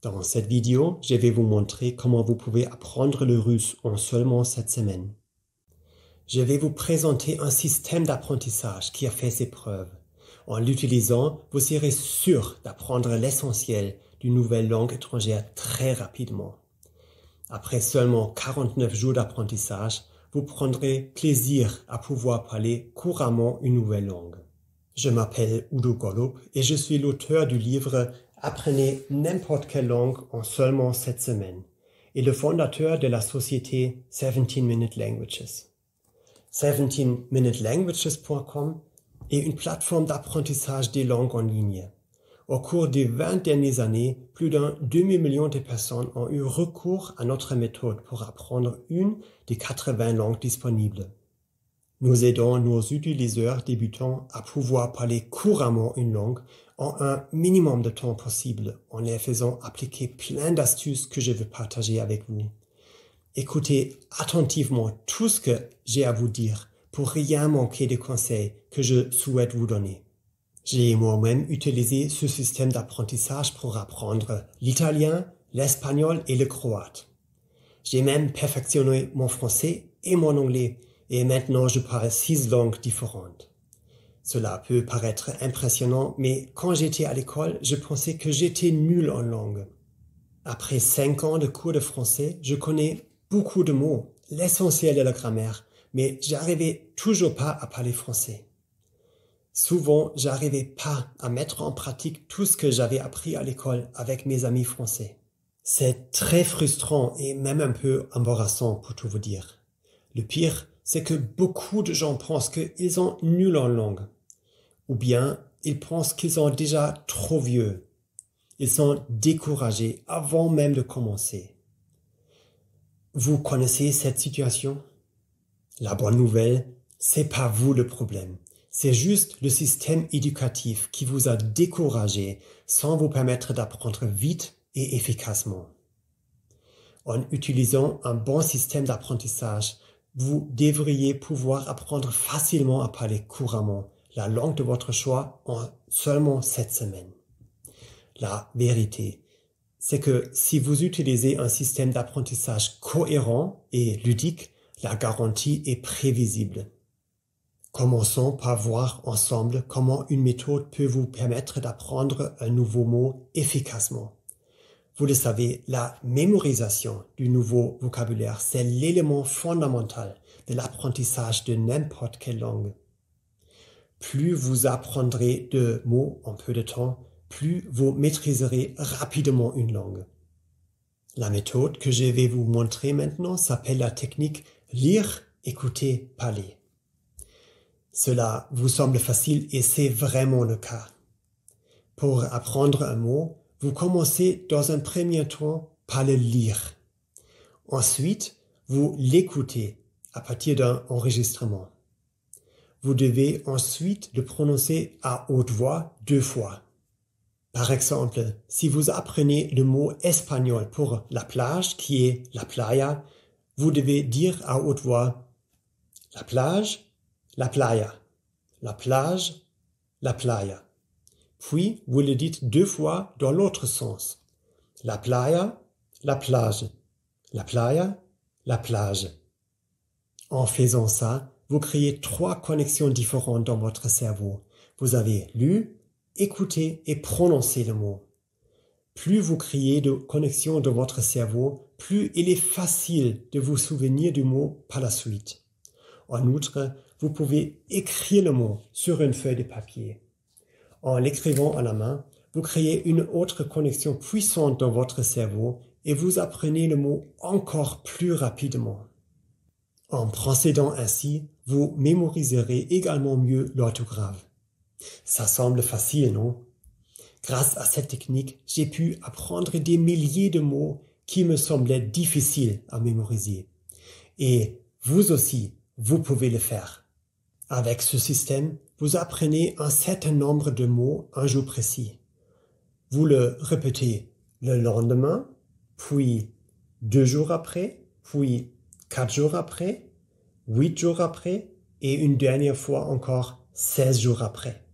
Dans cette vidéo, je vais vous montrer comment vous pouvez apprendre le russe en seulement 7 semaines. Je vais vous présenter un système d'apprentissage qui a fait ses preuves. En l'utilisant, vous serez sûr d'apprendre l'essentiel d'une nouvelle langue étrangère très rapidement. Après seulement 49 jours d'apprentissage, vous prendrez plaisir à pouvoir parler couramment une nouvelle langue. Je m'appelle Udo Golub et je suis l'auteur du livre Apprenez n'importe quelle langue en seulement 7 semaines et le fondateur de la société 17 Minute Languages. 17minutelanguages.com est une plateforme d'apprentissage des langues en ligne. Au cours des 20 dernières années, plus d'un demi-million de personnes ont eu recours à notre méthode pour apprendre une des 80 langues disponibles. Nous aidons nos utilisateurs débutants à pouvoir parler couramment une langue en un minimum de temps possible en les faisant appliquer plein d'astuces que je veux partager avec vous. Écoutez attentivement tout ce que j'ai à vous dire pour rien manquer des conseils que je souhaite vous donner. J'ai moi-même utilisé ce système d'apprentissage pour apprendre l'italien, l'espagnol et le croate. J'ai même perfectionné mon français et mon anglais et maintenant je parle 6 langues différentes. Cela peut paraître impressionnant, mais quand j'étais à l'école, je pensais que j'étais nul en langue. Après 5 ans de cours de français, je connais beaucoup de mots, l'essentiel de la grammaire, mais j'arrivais toujours pas à parler français. Souvent, j'arrivais pas à mettre en pratique tout ce que j'avais appris à l'école avec mes amis français. C'est très frustrant et même un peu embarrassant pour tout vous dire. Le pire, c'est que beaucoup de gens pensent qu'ils sont nuls en langue. Ou bien, ils pensent qu'ils sont déjà trop vieux. Ils sont découragés avant même de commencer. Vous connaissez cette situation? La bonne nouvelle, c'est pas vous le problème. C'est juste le système éducatif qui vous a découragé sans vous permettre d'apprendre vite et efficacement. En utilisant un bon système d'apprentissage, vous devriez pouvoir apprendre facilement à parler couramment la langue de votre choix en seulement 7 semaines. La vérité, c'est que si vous utilisez un système d'apprentissage cohérent et ludique, la garantie est prévisible. Commençons par voir ensemble comment une méthode peut vous permettre d'apprendre un nouveau mot efficacement. Vous le savez, la mémorisation du nouveau vocabulaire, c'est l'élément fondamental de l'apprentissage de n'importe quelle langue. Plus vous apprendrez de mots en peu de temps, plus vous maîtriserez rapidement une langue. La méthode que je vais vous montrer maintenant s'appelle la technique lire, écouter, parler. Cela vous semble facile et c'est vraiment le cas. Pour apprendre un mot, vous commencez dans un premier temps par le lire. Ensuite, vous l'écoutez à partir d'un enregistrement. Vous devez ensuite le prononcer à haute voix 2 fois. Par exemple, si vous apprenez le mot espagnol pour la plage, qui est la playa, vous devez dire à haute voix la plage, la playa, la plage, la playa. Puis, vous le dites 2 fois dans l'autre sens. La playa, la plage, la playa, la plage. En faisant ça, vous créez 3 connexions différentes dans votre cerveau. Vous avez lu, écouté et prononcé le mot. Plus vous créez de connexions dans votre cerveau, plus il est facile de vous souvenir du mot par la suite. En outre, vous pouvez écrire le mot sur une feuille de papier. En l'écrivant à la main, vous créez une autre connexion puissante dans votre cerveau et vous apprenez le mot encore plus rapidement. En procédant ainsi, vous mémoriserez également mieux l'orthographe. Ça semble facile, non? Grâce à cette technique, j'ai pu apprendre des milliers de mots qui me semblaient difficiles à mémoriser. Et vous aussi, vous pouvez le faire. Avec ce système, vous apprenez un certain nombre de mots un jour précis. Vous le répétez le lendemain, puis 2 jours après, puis 4 jours après, 8 jours après et une dernière fois encore 16 jours après.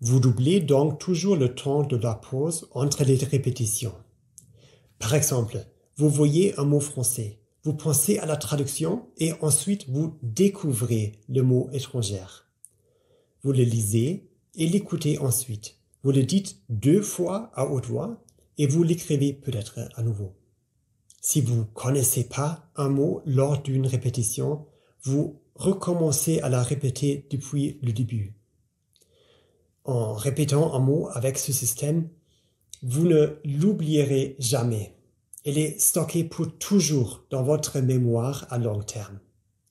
Vous doublez donc toujours le temps de la pause entre les répétitions. Par exemple, vous voyez un mot français, vous pensez à la traduction et ensuite vous découvrez le mot étranger. Vous le lisez et l'écoutez ensuite. Vous le dites 2 fois à haute voix et vous l'écrivez peut-être à nouveau. Si vous ne connaissez pas un mot lors d'une répétition, vous recommencez à la répéter depuis le début. En répétant un mot avec ce système, vous ne l'oublierez jamais. Il est stocké pour toujours dans votre mémoire à long terme.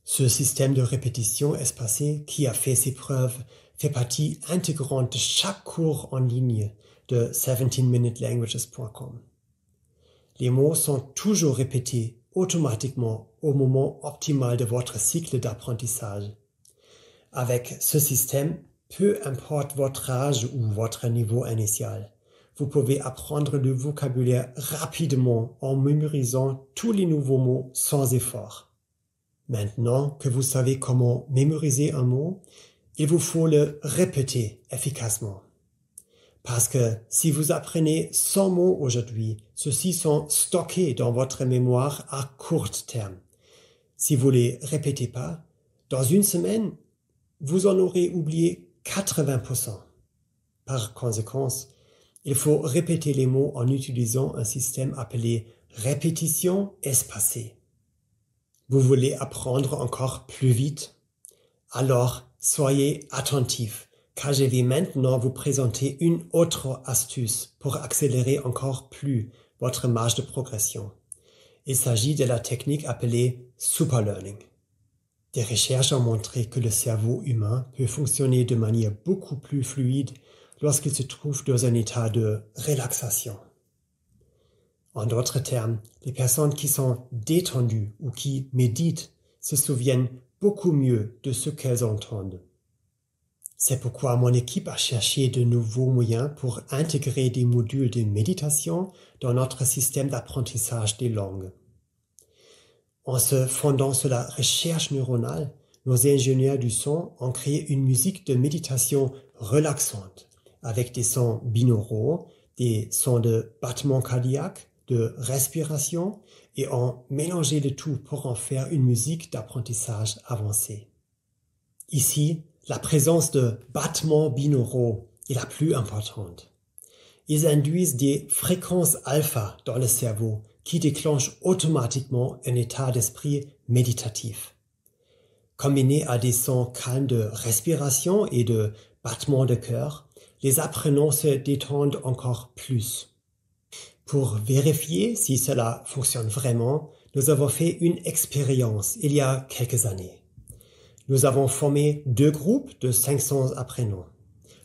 Ce système de répétition espacée qui a fait ses preuves fait partie intégrante de chaque cours en ligne de 17minutelanguages.com. Les mots sont toujours répétés automatiquement au moment optimal de votre cycle d'apprentissage. Avec ce système, peu importe votre âge ou votre niveau initial, vous pouvez apprendre le vocabulaire rapidement en mémorisant tous les nouveaux mots sans effort. Maintenant que vous savez comment mémoriser un mot, il vous faut le répéter efficacement. Parce que si vous apprenez 100 mots aujourd'hui, ceux-ci sont stockés dans votre mémoire à court terme. Si vous les répétez pas, dans une semaine, vous en aurez oublié 80%. Par conséquent, il faut répéter les mots en utilisant un système appelé répétition espacée. Vous voulez apprendre encore plus vite? Alors, soyez attentifs, car je vais maintenant vous présenter une autre astuce pour accélérer encore plus votre marge de progression. Il s'agit de la technique appelée superlearning. Des recherches ont montré que le cerveau humain peut fonctionner de manière beaucoup plus fluide lorsqu'il se trouve dans un état de relaxation. En d'autres termes, les personnes qui sont détendues ou qui méditent se souviennent beaucoup mieux de ce qu'elles entendent. C'est pourquoi mon équipe a cherché de nouveaux moyens pour intégrer des modules de méditation dans notre système d'apprentissage des langues. En se fondant sur la recherche neuronale, nos ingénieurs du son ont créé une musique de méditation relaxante avec des sons binauraux, des sons de battement cardiaque, de respiration et ont mélangé le tout pour en faire une musique d'apprentissage avancée. Ici, la présence de battements binauraux est la plus importante. Ils induisent des fréquences alpha dans le cerveau qui déclenchent automatiquement un état d'esprit méditatif. Combinés à des sons calmes de respiration et de battements de cœur, les apprenants se détendent encore plus. Pour vérifier si cela fonctionne vraiment, nous avons fait une expérience il y a quelques années. Nous avons formé 2 groupes de 500 apprenants.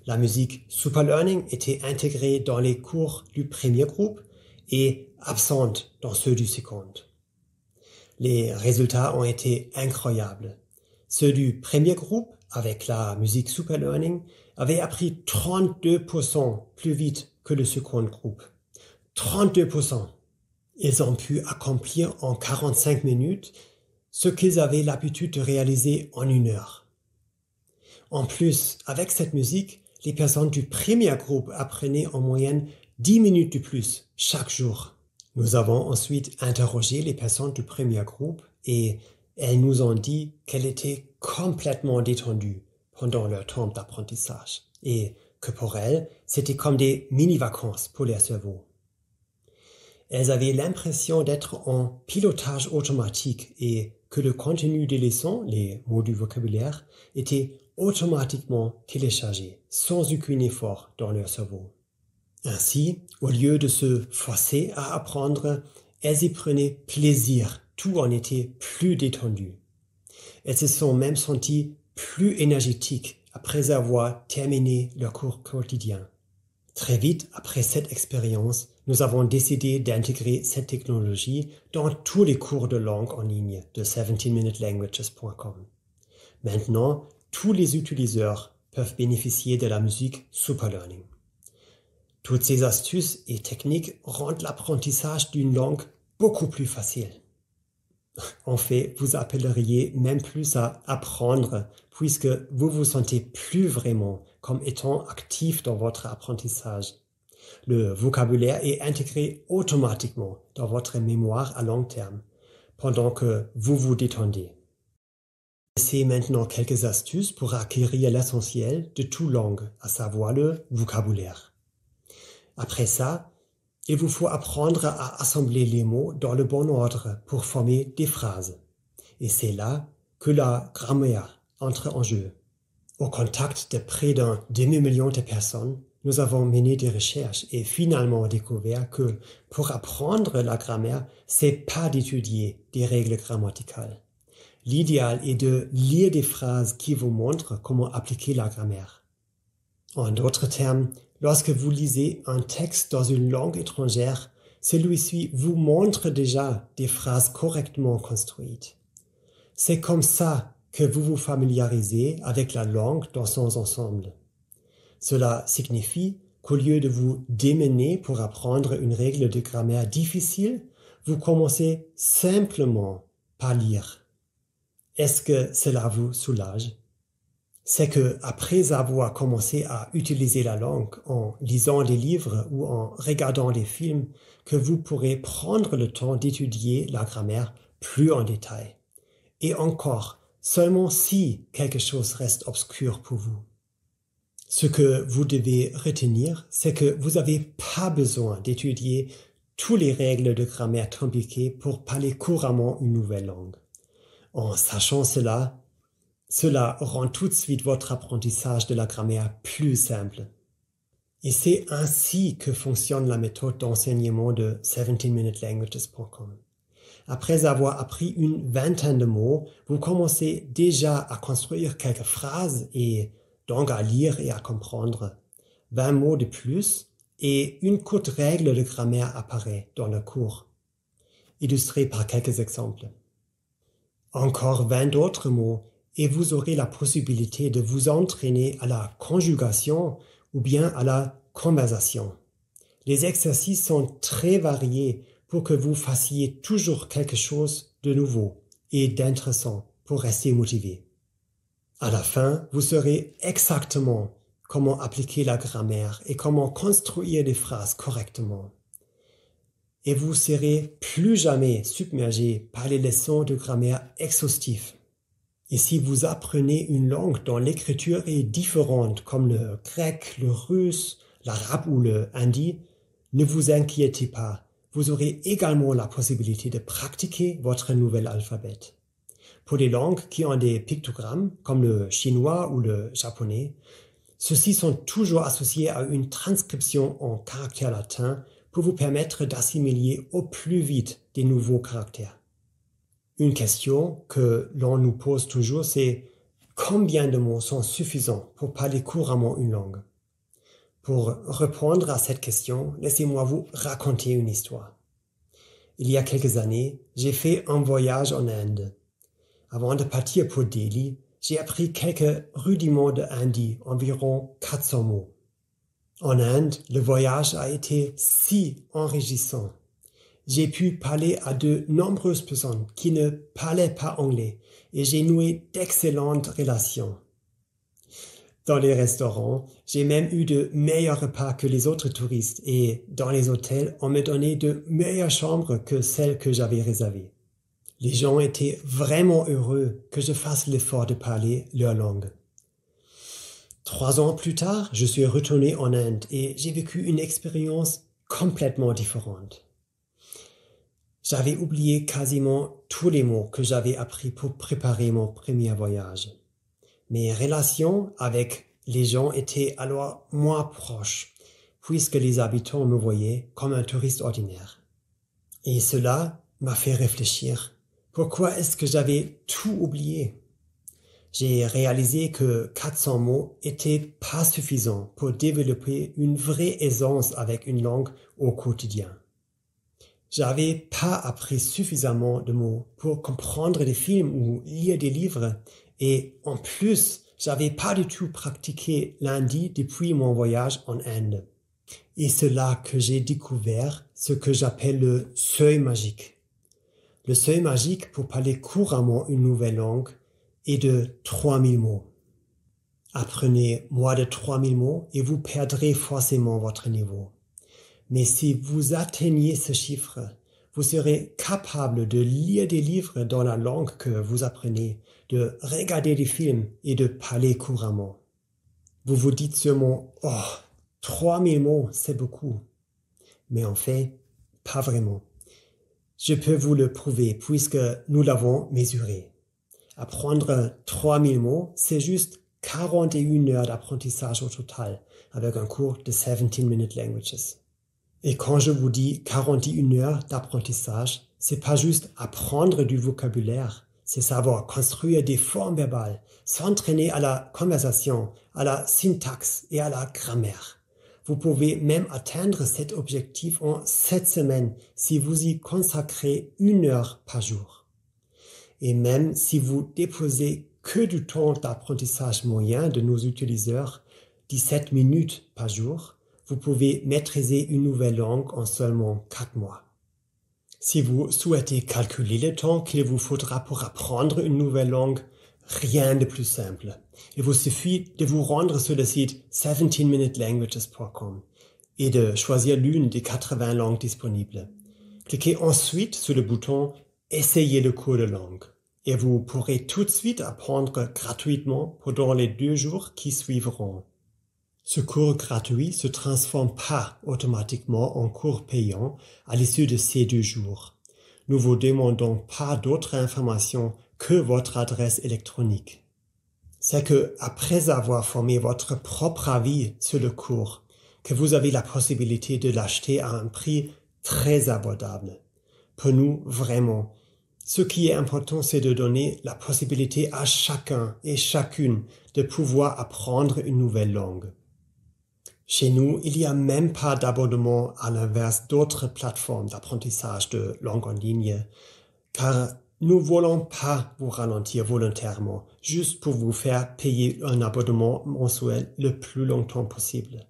La musique Superlearning était intégrée dans les cours du premier groupe et absente dans ceux du second. Les résultats ont été incroyables. Ceux du premier groupe, avec la musique Superlearning, avaient appris 32% plus vite que le second groupe. 32%. Ils ont pu accomplir en 45 minutes ce qu'ils avaient l'habitude de réaliser en 1 heure. En plus, avec cette musique, les personnes du premier groupe apprenaient en moyenne 10 minutes de plus chaque jour. Nous avons ensuite interrogé les personnes du premier groupe et elles nous ont dit qu'elles étaient complètement détendues pendant leur temps d'apprentissage et que pour elles, c'était comme des mini-vacances pour leur cerveau. Elles avaient l'impression d'être en pilotage automatique et que le contenu des leçons, les mots du vocabulaire, était automatiquement téléchargé, sans aucun effort dans leur cerveau. Ainsi, au lieu de se forcer à apprendre, elles y prenaient plaisir, tout en était plus détendu. Elles se sont même senties plus énergétiques après avoir terminé leur cours quotidien. Très vite, après cette expérience, nous avons décidé d'intégrer cette technologie dans tous les cours de langue en ligne de 17minutelanguages.com. Maintenant, tous les utilisateurs peuvent bénéficier de la musique Superlearning. Toutes ces astuces et techniques rendent l'apprentissage d'une langue beaucoup plus facile. En fait, vous appelleriez même plus à apprendre puisque vous vous sentez plus vraiment comme étant actif dans votre apprentissage. Le vocabulaire est intégré automatiquement dans votre mémoire à long terme, pendant que vous vous détendez. Essayez maintenant quelques astuces pour acquérir l'essentiel de toute langue, à savoir le vocabulaire. Après ça, il vous faut apprendre à assembler les mots dans le bon ordre pour former des phrases. Et c'est là que la grammaire entre en jeu. Au contact de près d'un demi-million de personnes, nous avons mené des recherches et finalement découvert que pour apprendre la grammaire, c'est pas d'étudier des règles grammaticales. L'idéal est de lire des phrases qui vous montrent comment appliquer la grammaire. En d'autres termes, lorsque vous lisez un texte dans une langue étrangère, celui-ci vous montre déjà des phrases correctement construites. C'est comme ça que vous vous familiarisez avec la langue dans son ensemble. Cela signifie qu'au lieu de vous démener pour apprendre une règle de grammaire difficile, vous commencez simplement par lire. Est-ce que cela vous soulage? C'est que après avoir commencé à utiliser la langue en lisant des livres ou en regardant des films, que vous pourrez prendre le temps d'étudier la grammaire plus en détail. Et encore, seulement si quelque chose reste obscur pour vous. Ce que vous devez retenir, c'est que vous n'avez pas besoin d'étudier toutes les règles de grammaire compliquées pour parler couramment une nouvelle langue. En sachant cela rend tout de suite votre apprentissage de la grammaire plus simple. Et c'est ainsi que fonctionne la méthode d'enseignement de 17minutelanguages.com. Après avoir appris une vingtaine de mots, vous commencez déjà à construire quelques phrases et donc à lire et à comprendre. 20 mots de plus et une courte règle de grammaire apparaît dans le cours, illustrée par quelques exemples. Encore 20 d'autres mots et vous aurez la possibilité de vous entraîner à la conjugation ou bien à la conversation. Les exercices sont très variés pour que vous fassiez toujours quelque chose de nouveau et d'intéressant pour rester motivé. À la fin, vous saurez exactement comment appliquer la grammaire et comment construire des phrases correctement. Et vous serez plus jamais submergé par les leçons de grammaire exhaustives. Et si vous apprenez une langue dont l'écriture est différente, comme le grec, le russe, l'arabe ou le hindi, ne vous inquiétez pas, vous aurez également la possibilité de pratiquer votre nouvel alphabet. Pour les langues qui ont des pictogrammes, comme le chinois ou le japonais, ceux-ci sont toujours associés à une transcription en caractères latins pour vous permettre d'assimiler au plus vite des nouveaux caractères. Une question que l'on nous pose toujours, c'est combien de mots sont suffisants pour parler couramment une langue? Pour répondre à cette question, laissez-moi vous raconter une histoire. Il y a quelques années, j'ai fait un voyage en Inde. Avant de partir pour Delhi, j'ai appris quelques rudiments de hindi, environ 400 mots. En Inde, le voyage a été si enrichissant. J'ai pu parler à de nombreuses personnes qui ne parlaient pas anglais et j'ai noué d'excellentes relations. Dans les restaurants, j'ai même eu de meilleurs repas que les autres touristes et dans les hôtels, on me donnait de meilleures chambres que celles que j'avais réservées. Les gens étaient vraiment heureux que je fasse l'effort de parler leur langue. 3 ans plus tard, je suis retourné en Inde et j'ai vécu une expérience complètement différente. J'avais oublié quasiment tous les mots que j'avais appris pour préparer mon premier voyage. Mes relations avec les gens étaient alors moins proches, puisque les habitants me voyaient comme un touriste ordinaire. Et cela m'a fait réfléchir. Pourquoi est-ce que j'avais tout oublié? J'ai réalisé que 400 mots étaient pas suffisants pour développer une vraie aisance avec une langue au quotidien. J'avais pas appris suffisamment de mots pour comprendre des films ou lire des livres et en plus, j'avais pas du tout pratiqué l'hindi depuis mon voyage en Inde. Et c'est là que j'ai découvert ce que j'appelle le seuil magique. Le seuil magique pour parler couramment une nouvelle langue est de 3000 mots. Apprenez moins de 3000 mots et vous perdrez forcément votre niveau. Mais si vous atteignez ce chiffre, vous serez capable de lire des livres dans la langue que vous apprenez, de regarder des films et de parler couramment. Vous vous dites sûrement, « Oh, 3000 mots, c'est beaucoup. » Mais en fait, pas vraiment. Je peux vous le prouver puisque nous l'avons mesuré. Apprendre 3000 mots, c'est juste 41 heures d'apprentissage au total, avec un cours de 17-minute languages. Et quand je vous dis 41 heures d'apprentissage, c'est pas juste apprendre du vocabulaire, c'est savoir construire des formes verbales, s'entraîner à la conversation, à la syntaxe et à la grammaire. Vous pouvez même atteindre cet objectif en 7 semaines si vous y consacrez 1 heure par jour. Et même si vous déposez que du temps d'apprentissage moyen de nos utilisateurs, 17 minutes par jour, vous pouvez maîtriser une nouvelle langue en seulement 4 mois. Si vous souhaitez calculer le temps qu'il vous faudra pour apprendre une nouvelle langue, rien de plus simple. Il vous suffit de vous rendre sur le site 17minutelanguages.com et de choisir l'une des 80 langues disponibles. Cliquez ensuite sur le bouton « Essayez le cours de langue » et vous pourrez tout de suite apprendre gratuitement pendant les 2 jours qui suivront. Ce cours gratuit se transforme pas automatiquement en cours payant à l'issue de ces 2 jours. Nous vous demandons pas d'autres informations que votre adresse électronique. C'est que, après avoir formé votre propre avis sur le cours, que vous avez la possibilité de l'acheter à un prix très abordable. Pour nous, vraiment, ce qui est important, c'est de donner la possibilité à chacun et chacune de pouvoir apprendre une nouvelle langue. Chez nous, il n'y a même pas d'abonnement à l'inverse d'autres plateformes d'apprentissage de langue en ligne, car nous ne voulons pas vous ralentir volontairement, juste pour vous faire payer un abonnement mensuel le plus longtemps possible.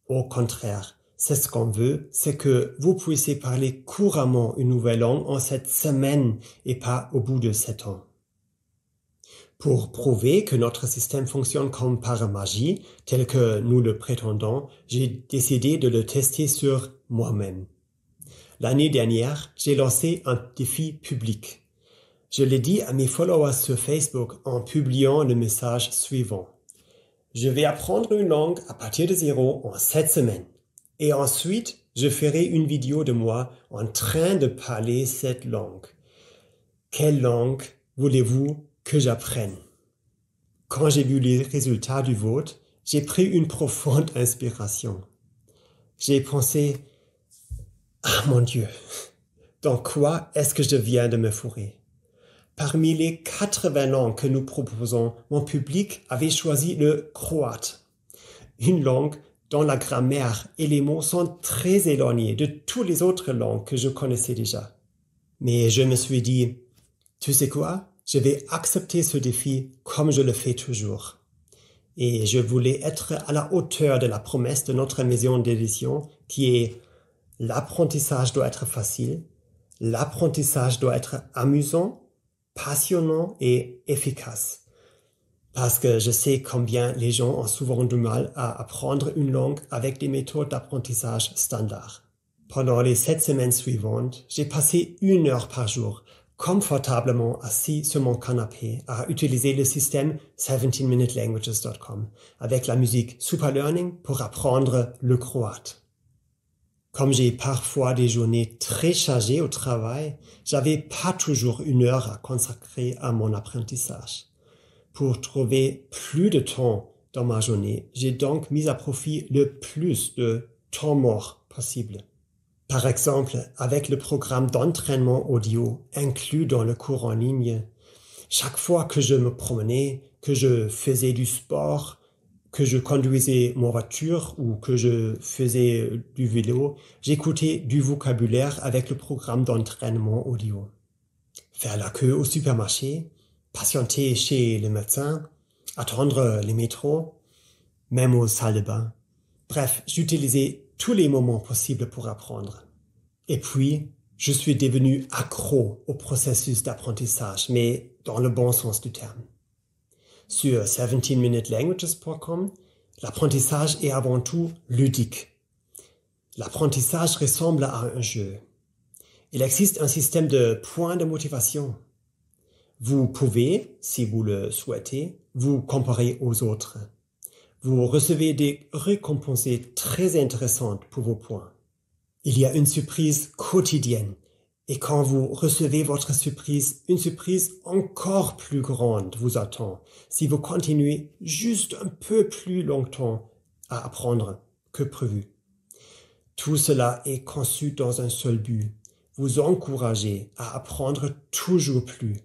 Au contraire, c'est ce qu'on veut, c'est que vous puissiez parler couramment une nouvelle langue en 7 semaines et pas au bout de 7 ans. Pour prouver que notre système fonctionne comme par magie, tel que nous le prétendons, j'ai décidé de le tester sur moi-même. L'année dernière, j'ai lancé un défi public. Je l'ai dit à mes followers sur Facebook en publiant le message suivant. Je vais apprendre une langue à partir de 0 en 7 semaines. Et ensuite, je ferai une vidéo de moi en train de parler cette langue. Quelle langue voulez-vous que j'apprenne? Quand j'ai vu les résultats du vote, j'ai pris une profonde inspiration. J'ai pensé, ah mon Dieu, dans quoi est-ce que je viens de me fourrer? Parmi les 80 langues que nous proposons, mon public avait choisi le croate, une langue dont la grammaire et les mots sont très éloignés de toutes les autres langues que je connaissais déjà. Mais je me suis dit, tu sais quoi? Je vais accepter ce défi comme je le fais toujours. Et je voulais être à la hauteur de la promesse de notre maison d'édition qui est l'apprentissage doit être facile, l'apprentissage doit être amusant, passionnant et efficace. Parce que je sais combien les gens ont souvent du mal à apprendre une langue avec des méthodes d'apprentissage standards. Pendant les 7 semaines suivantes, j'ai passé 1 heure par jour confortablement assis sur mon canapé à utiliser le système 17minutelanguages.com avec la musique Super Learning pour apprendre le croate. Comme j'ai parfois des journées très chargées au travail, j'avais pas toujours 1 heure à consacrer à mon apprentissage. Pour trouver plus de temps dans ma journée, j'ai donc mis à profit le plus de temps mort possible. Par exemple, avec le programme d'entraînement audio inclus dans le cours en ligne, chaque fois que je me promenais, que je faisais du sport, que je conduisais ma voiture ou que je faisais du vélo, j'écoutais du vocabulaire avec le programme d'entraînement audio. Faire la queue au supermarché, patienter chez le médecin, attendre les métros, même aux salles de bain. Bref, j'utilisais tous les moments possibles pour apprendre. Et puis, je suis devenu accro au processus d'apprentissage, mais dans le bon sens du terme. Sur 17minutelanguages.com, l'apprentissage est avant tout ludique. L'apprentissage ressemble à un jeu. Il existe un système de points de motivation. Vous pouvez, si vous le souhaitez, vous comparer aux autres. Vous recevez des récompenses très intéressantes pour vos points. Il y a une surprise quotidienne. Et quand vous recevez votre surprise, une surprise encore plus grande vous attend si vous continuez juste un peu plus longtemps à apprendre que prévu. Tout cela est conçu dans un seul but, vous encourager à apprendre toujours plus.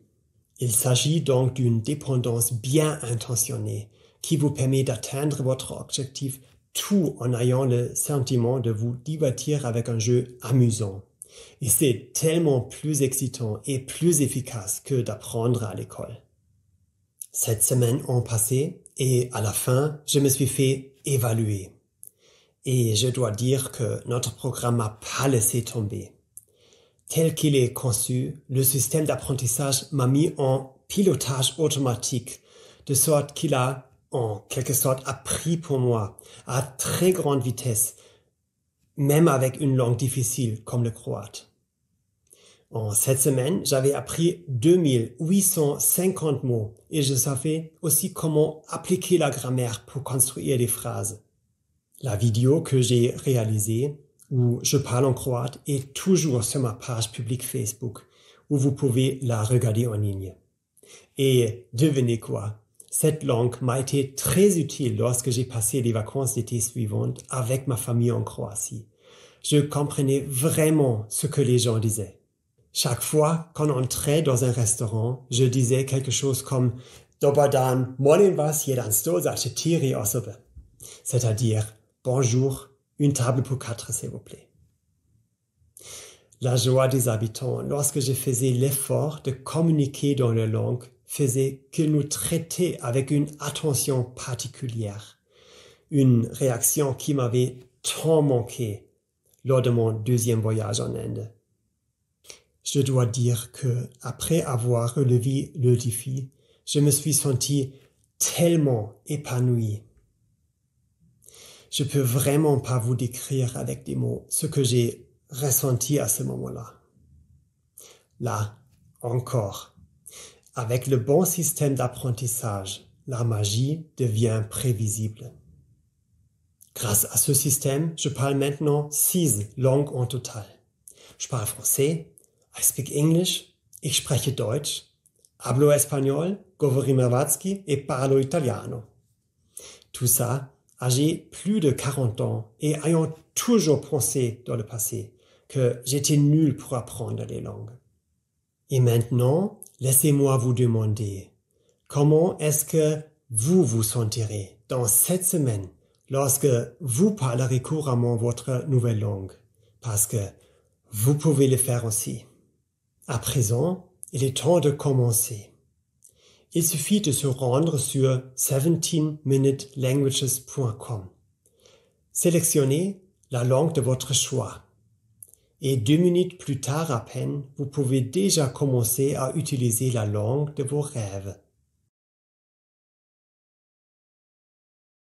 Il s'agit donc d'une dépendance bien intentionnée qui vous permet d'atteindre votre objectif tout en ayant le sentiment de vous divertir avec un jeu amusant. Et c'est tellement plus excitant et plus efficace que d'apprendre à l'école. 7 semaines ont passé et à la fin, je me suis fait évaluer. Et je dois dire que notre programme m'a pas laissé tomber. Tel qu'il est conçu, le système d'apprentissage m'a mis en pilotage automatique, de sorte qu'il a, en quelque sorte, appris pour moi à très grande vitesse, même avec une langue difficile comme le croate. En 7 semaines, j'avais appris 2850 mots et je savais aussi comment appliquer la grammaire pour construire des phrases. La vidéo que j'ai réalisée, où je parle en croate, est toujours sur ma page publique Facebook, où vous pouvez la regarder en ligne. Et devinez quoi? Cette langue m'a été très utile lorsque j'ai passé les vacances d'été suivantes avec ma famille en Croatie. Je comprenais vraiment ce que les gens disaient. Chaque fois qu'on entrait dans un restaurant, je disais quelque chose comme « Dobar dan, molim vas jedan stol za 4 osobe », c'est-à-dire « Bonjour, une table pour 4 s'il vous plaît ». La joie des habitants lorsque je faisais l'effort de communiquer dans leur langue faisait qu'ils nous traitaient avec une attention particulière, une réaction qui m'avait tant manqué lors de mon 2e voyage en Inde. Je dois dire que, après avoir relevé le défi, je me suis senti tellement épanoui. Je peux vraiment pas vous décrire avec des mots ce que j'ai ressenti à ce moment-là. Là, encore, avec le bon système d'apprentissage, la magie devient prévisible. Grâce à ce système, je parle maintenant 6 langues en total. Je parle français, I speak English, ich spreche Deutsch, hablo espagnol, govori hrvatski et parlo italiano. Tout ça, âgé plus de 40 ans et ayant toujours pensé dans le passé que j'étais nul pour apprendre les langues. Et maintenant, laissez-moi vous demander, comment est-ce que vous vous sentirez dans 7 semaines lorsque vous parlerez couramment votre nouvelle langue? Parce que vous pouvez le faire aussi. À présent, il est temps de commencer. Il suffit de se rendre sur 17minutelanguages.com. Sélectionnez la langue de votre choix. Et 2 minutes plus tard à peine, vous pouvez déjà commencer à utiliser la langue de vos rêves.